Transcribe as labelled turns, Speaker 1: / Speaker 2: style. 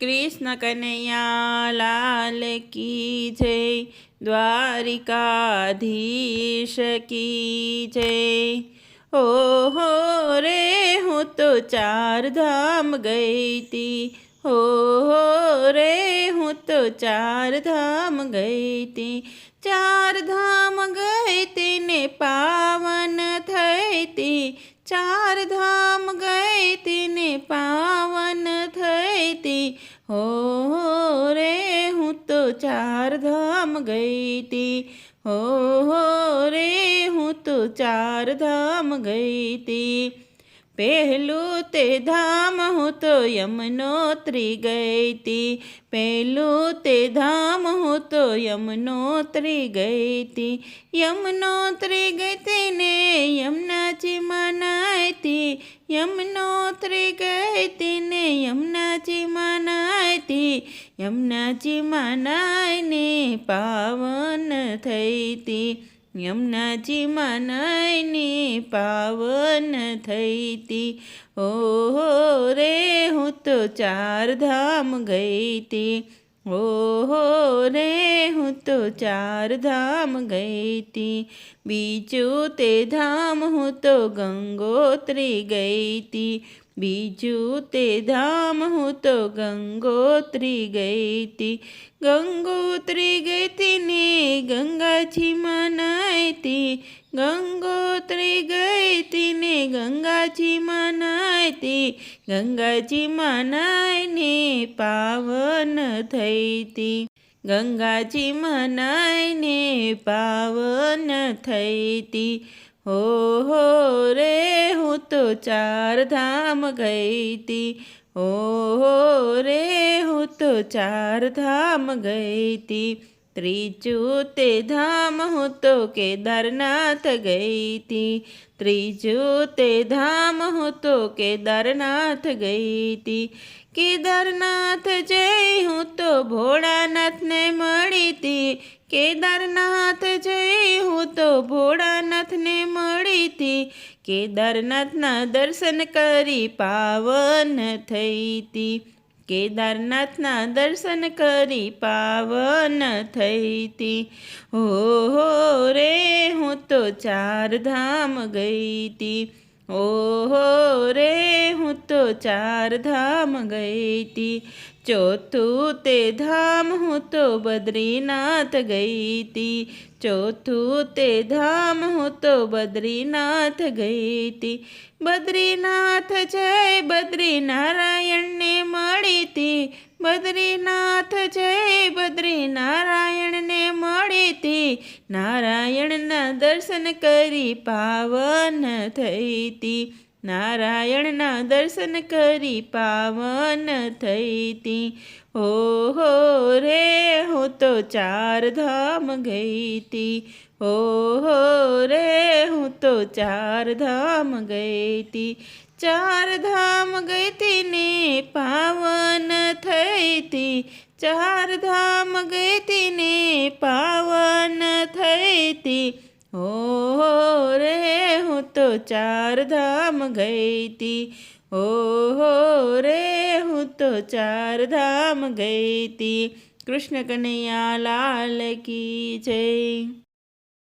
Speaker 1: कृष्ण कन्हैया लाल की जय। द्वारिकाधीश की जय। ओ हो रे हूँ तो चार धाम गई थी। हो रे हूँ तो चार धाम गई थी। चार धाम गई थी ने पावन थई थी। चार धाम गई थी ने पावन थई थी। हो रे हूँ तो चार धाम गई थी। हो रे हूँ तो चार धाम गई थी। पहलू ते धाम हूँ तो यमुनोत्री गई थी। पहलू ते धाम हूँ तो यमुनोत्री गई थी। यमुनोत्री गई थी ने यमुना जी मनाई थी। यमुनोत्री गई थी ने यमुना जी मनाई थी। यमुना जी मनाई ने पावन थई थी। यमुना जी मनाईने पावन थई थी। ओ हो रे हूँ तो चार धाम गई थी। ओ हो रे हूँ तो चार धाम गई थी। बीजू ते धाम हूँ तो गंगोत्री गई थी। बीजू ते धाम हूँ तो गंगोत्री गई थी। गंगोत्री गई थी ने गंगा जी मनाई थी। गंगोत्री गई थी ने गंगा जी मनाई थी। गंगा जी मनाई ने पावन थई थी। गंगा जी मनाई ने पावन थई थी। हो रे हूँ तो चार धाम गई थी। हो रे हूँ तो चार धाम गई थी। त्रिजू ते धाम हूँ तो केदारनाथ गई थी। त्रिजू ते धाम हूँ तो केदारनाथ गई थी। केदारनाथ जय हूँ तो भोળાનાथ ने मળી थी। केदारनाथ जय हूँ तो भोળાનાथ ने मળી थी। केदारनाथना दर्शन करी पावन थई थी। केदारनाथना दर्शन करी पावन थई थी। हो रे हूँ तो चार धाम गई थी। ओ हो रे हूँ तो चार धाम गई थी। चौथू ते धाम हूँ तो बद्रीनाथ गई थी। चौथू ते धाम हूँ तो बद्रीनाथ गई थी। बद्रीनाथ जय बद्री नारायण ने मળી थी। बद्रीनाथ जय बद्री नारायण ने मળી थी। नारायणना दर्शन करी पावन थई थी। नारायणना दर्शन करी पावन थई थी। हो रे हूँ तो चार धाम गई थी। हो रे हूँ तो चार धाम गई थी। चार धाम गई थी ने पावन थई थी। चार धाम गई थी ने पावन थई थी। हो रे हूँ तो चार धाम गई थी। हो रे हूँ तो चार धाम गई थी। कृष्ण कन्हैया लाल की जय।